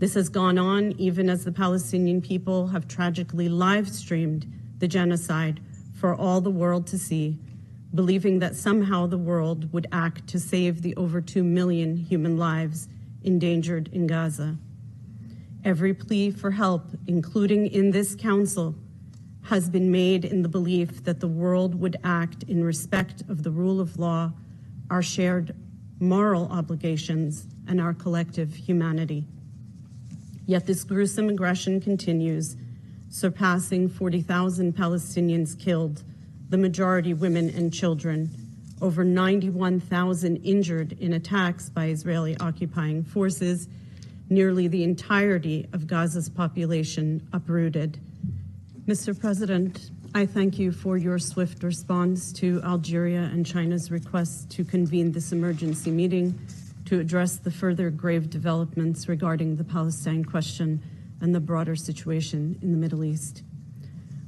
This has gone on even as the Palestinian people have tragically live-streamed the genocide for all the world to see, believing that somehow the world would act to save the over 2 million human lives endangered in Gaza. Every plea for help, including in this council, has been made in the belief that the world would act in respect of the rule of law, our shared moral obligations, and our collective humanity. Yet this gruesome aggression continues, surpassing 40,000 Palestinians killed, the majority women and children, over 91,000 injured in attacks by Israeli occupying forces, nearly the entirety of Gaza's population uprooted. Mr. President, I thank you for your swift response to Algeria and China's request to convene this emergency meeting to address the further grave developments regarding the Palestine question and the broader situation in the Middle East.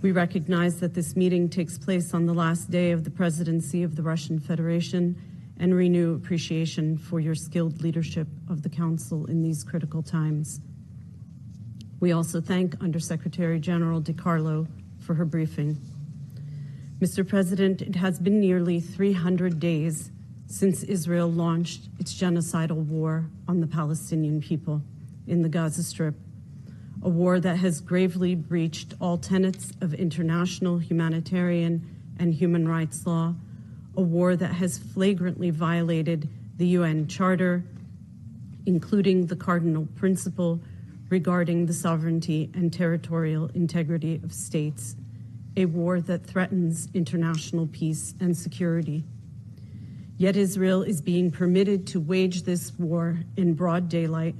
We recognize that this meeting takes place on the last day of the presidency of the Russian Federation and renew appreciation for your skilled leadership of the Council in these critical times. We also thank Undersecretary General DiCarlo for her briefing. Mr. President, it has been nearly 300 days since Israel launched its genocidal war on the Palestinian people in the Gaza Strip, a war that has gravely breached all tenets of international humanitarian and human rights law, a war that has flagrantly violated the UN Charter, including the cardinal principle regarding the sovereignty and territorial integrity of states, a war that threatens international peace and security. Yet Israel is being permitted to wage this war in broad daylight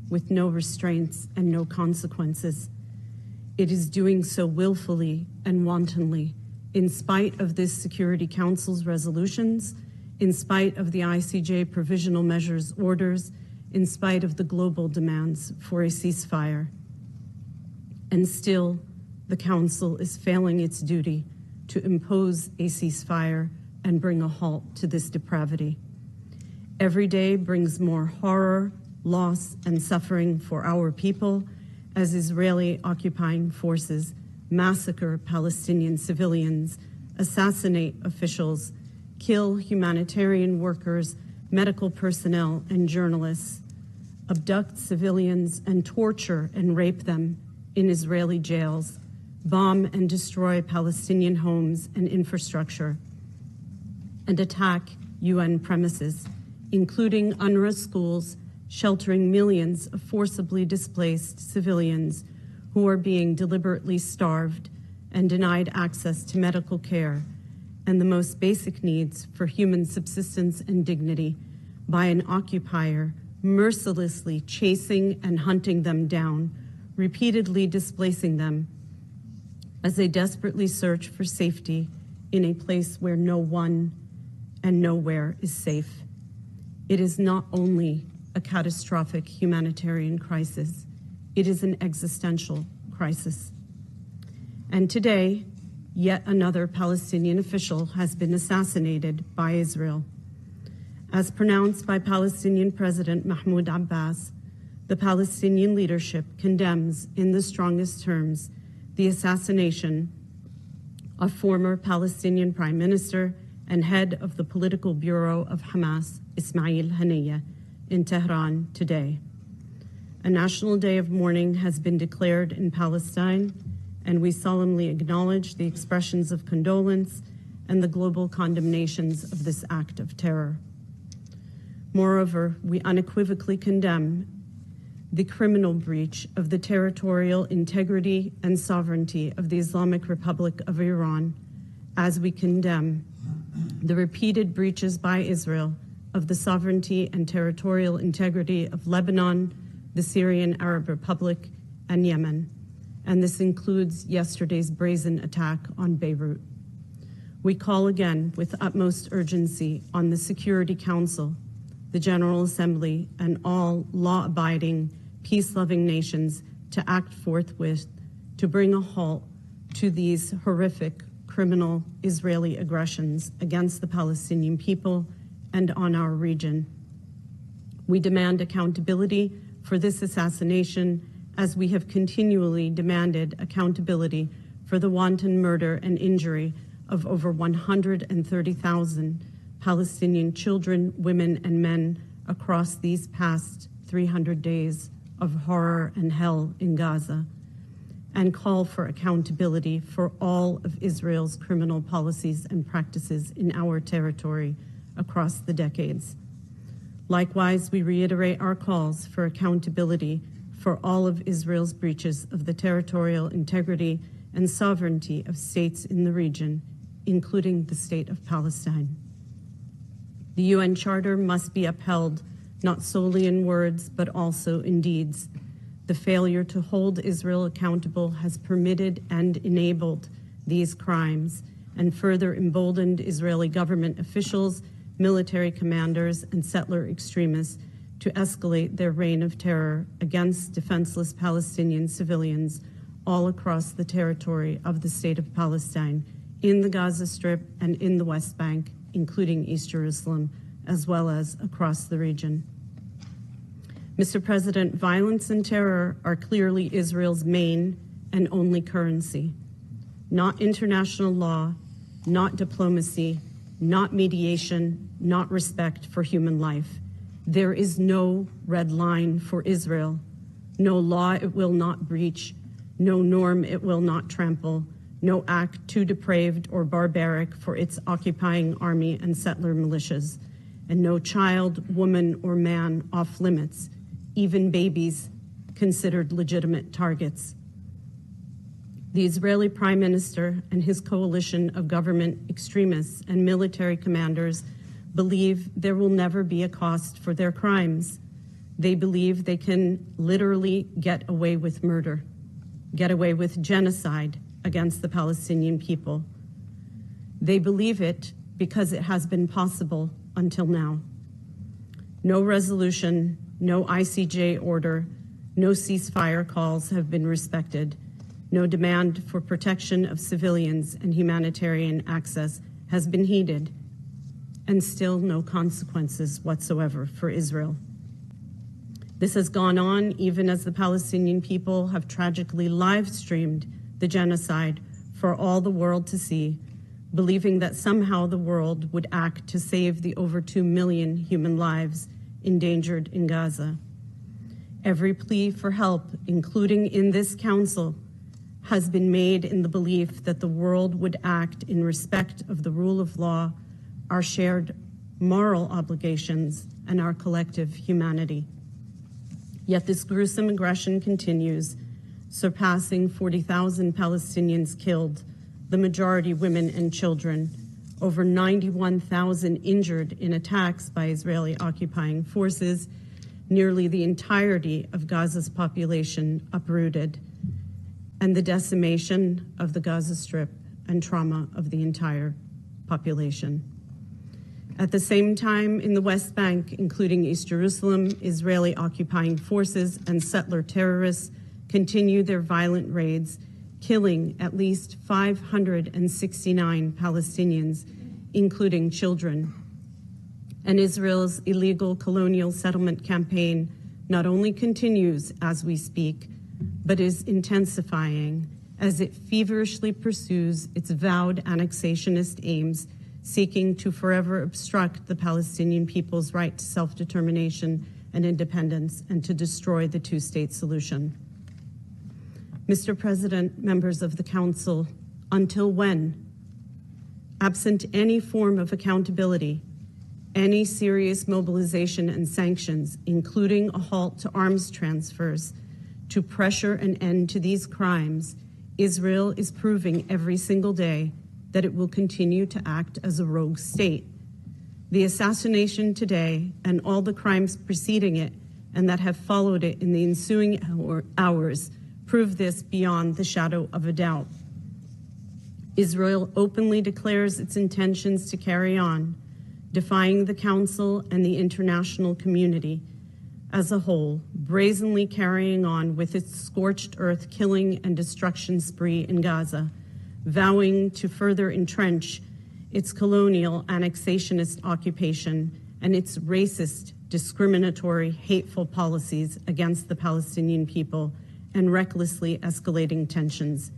with no restraints and no consequences. It is doing so willfully and wantonly, in spite of this Security Council's resolutions, in spite of the ICJ provisional measures orders, in spite of the global demands for a ceasefire. And still, the Council is failing its duty to impose a ceasefire and bring a halt to this depravity. Every day brings more horror, loss, and suffering for our people as Israeli occupying forces massacre Palestinian civilians, assassinate officials, kill humanitarian workers, medical personnel, and journalists, abduct civilians and torture and rape them in Israeli jails, bomb and destroy Palestinian homes and infrastructure, and attack UN premises, including UNRWA schools, sheltering millions of forcibly displaced civilians who are being deliberately starved and denied access to medical care and the most basic needs for human subsistence and dignity by an occupier mercilessly chasing and hunting them down, repeatedly displacing them as they desperately search for safety in a place where no one and nowhere is safe. It is not only a catastrophic humanitarian crisis, it is an existential crisis. And today, yet another Palestinian official has been assassinated by Israel. As pronounced by Palestinian President Mahmoud Abbas, the Palestinian leadership condemns in the strongest terms the assassination of former Palestinian Prime Minister and head of the political bureau of Hamas, Ismail Haniyeh, in Tehran today. A national day of mourning has been declared in Palestine, and we solemnly acknowledge the expressions of condolence and the global condemnations of this act of terror. Moreover, we unequivocally condemn the criminal breach of the territorial integrity and sovereignty of the Islamic Republic of Iran, as we condemn the repeated breaches by Israel of the sovereignty and territorial integrity of Lebanon, the Syrian Arab Republic, and Yemen. And this includes yesterday's brazen attack on Beirut. We call again with utmost urgency on the Security Council, the General Assembly, and all law-abiding, peace-loving nations to act forthwith to bring a halt to these horrific, criminal Israeli aggressions against the Palestinian people and on our region. We demand accountability for this assassination, as we have continually demanded accountability for the wanton murder and injury of over 130,000 Palestinian children, women, and men across these past 300 days of horror and hell in Gaza, and call for accountability for all of Israel's criminal policies and practices in our territory across the decades. Likewise, we reiterate our calls for accountability for all of Israel's breaches of the territorial integrity and sovereignty of states in the region, including the State of Palestine. The UN Charter must be upheld not solely in words, but also in deeds. The failure to hold Israel accountable has permitted and enabled these crimes and further emboldened Israeli government officials, military commanders, and settler extremists to escalate their reign of terror against defenseless Palestinian civilians all across the territory of the State of Palestine, in the Gaza Strip and in the West Bank, including East Jerusalem, as well as across the region. Mr. President, violence and terror are clearly Israel's main and only currency. Not international law, not diplomacy, not mediation, not respect for human life. There is no red line for Israel, no law it will not breach, no norm it will not trample, no act too depraved or barbaric for its occupying army and settler militias, and no child, woman, or man off limits, even babies considered legitimate targets. The Israeli Prime Minister and his coalition of government extremists and military commanders believe there will never be a cost for their crimes. They believe they can literally get away with murder, get away with genocide against the Palestinian people. They believe it because it has been possible until now. No resolution, no ICJ order, no ceasefire calls have been respected. No demand for protection of civilians and humanitarian access has been heeded, and still no consequences whatsoever for Israel. This has gone on even as the Palestinian people have tragically live-streamed the genocide for all the world to see, believing that somehow the world would act to save the over 2 million human lives endangered in Gaza. Every plea for help, including in this council, has been made in the belief that the world would act in respect of the rule of law, our shared moral obligations, and our collective humanity. Yet this gruesome aggression continues, surpassing 40,000 Palestinians killed, the majority women and children, over 91,000 injured in attacks by Israeli occupying forces, nearly the entirety of Gaza's population uprooted, and the decimation of the Gaza Strip and trauma of the entire population. At the same time, in the West Bank, including East Jerusalem, Israeli occupying forces and settler terrorists continue their violent raids, killing at least 569 Palestinians, including children. And Israel's illegal colonial settlement campaign not only continues as we speak, but is intensifying as it feverishly pursues its vowed annexationist aims, seeking to forever obstruct the Palestinian people's right to self-determination and independence and to destroy the two-state solution. Mr. President, members of the Council, until when? Absent any form of accountability, any serious mobilization and sanctions, including a halt to arms transfers, to pressure an end to these crimes, Israel is proving every single day that it will continue to act as a rogue state. The assassination today and all the crimes preceding it and that have followed it in the ensuing hours prove this beyond the shadow of a doubt. Israel openly declares its intentions to carry on, defying the Council and the international community as a whole, brazenly carrying on with its scorched earth killing and destruction spree in Gaza, vowing to further entrench its colonial annexationist occupation and its racist discriminatory, hateful policies against the Palestinian people and recklessly escalating tensions.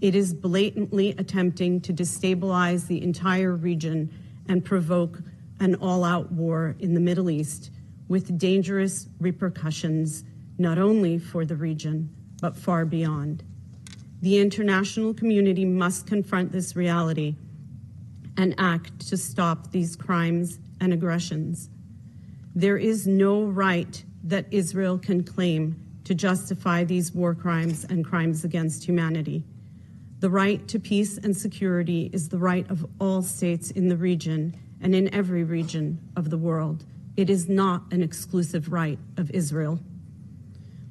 It is blatantly attempting to destabilize the entire region and provoke an all-out war in the Middle East with dangerous repercussions not only for the region, but far beyond. The international community must confront this reality and act to stop these crimes and aggressions. There is no right that Israel can claim to justify these war crimes and crimes against humanity. The right to peace and security is the right of all states in the region and in every region of the world. It is not an exclusive right of Israel.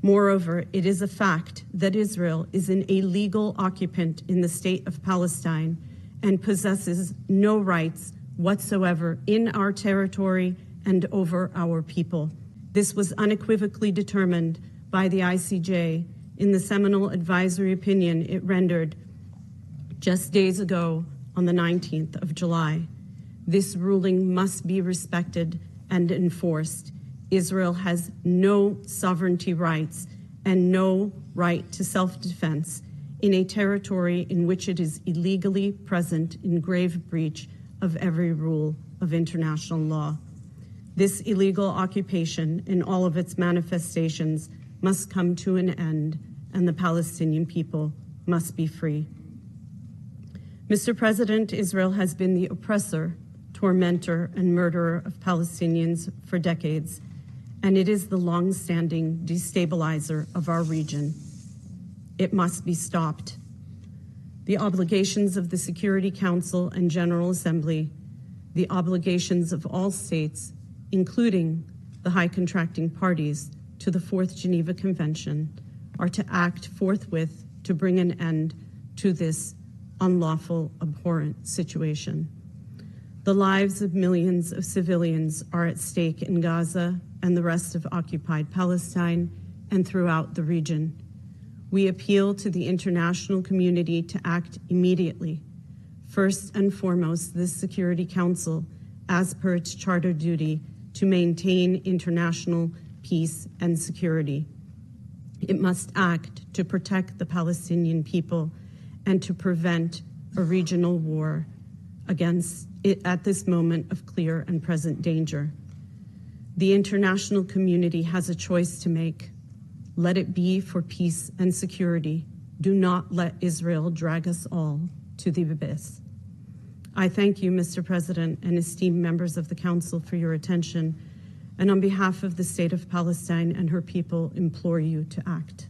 Moreover, it is a fact that Israel is an illegal occupant in the state of Palestine and possesses no rights whatsoever in our territory and over our people. This was unequivocally determined by the ICJ in the seminal advisory opinion it rendered just days ago on the 19th of July. This ruling must be respected and enforced. Israel has no sovereignty rights and no right to self-defense in a territory in which it is illegally present in grave breach of every rule of international law. This illegal occupation in all of its manifestations must come to an end, and the Palestinian people must be free. Mr. President, Israel has been the oppressor, tormentor, and murderer of Palestinians for decades, and it is the long-standing destabilizer of our region. It must be stopped. The obligations of the Security Council and General Assembly, the obligations of all states, including the high contracting parties to the Fourth Geneva Convention, are to act forthwith to bring an end to this unlawful, abhorrent situation. The lives of millions of civilians are at stake in Gaza and the rest of occupied Palestine and throughout the region. We appeal to the international community to act immediately. First and foremost, this Security Council, as per its charter duty, to maintain international peace and security. It must act to protect the Palestinian people and to prevent a regional war against it at this moment of clear and present danger. The international community has a choice to make. Let it be for peace and security. Do not let Israel drag us all to the abyss. I thank you, Mr. President, and esteemed members of the Council for your attention, and on behalf of the State of Palestine and her people, implore you to act.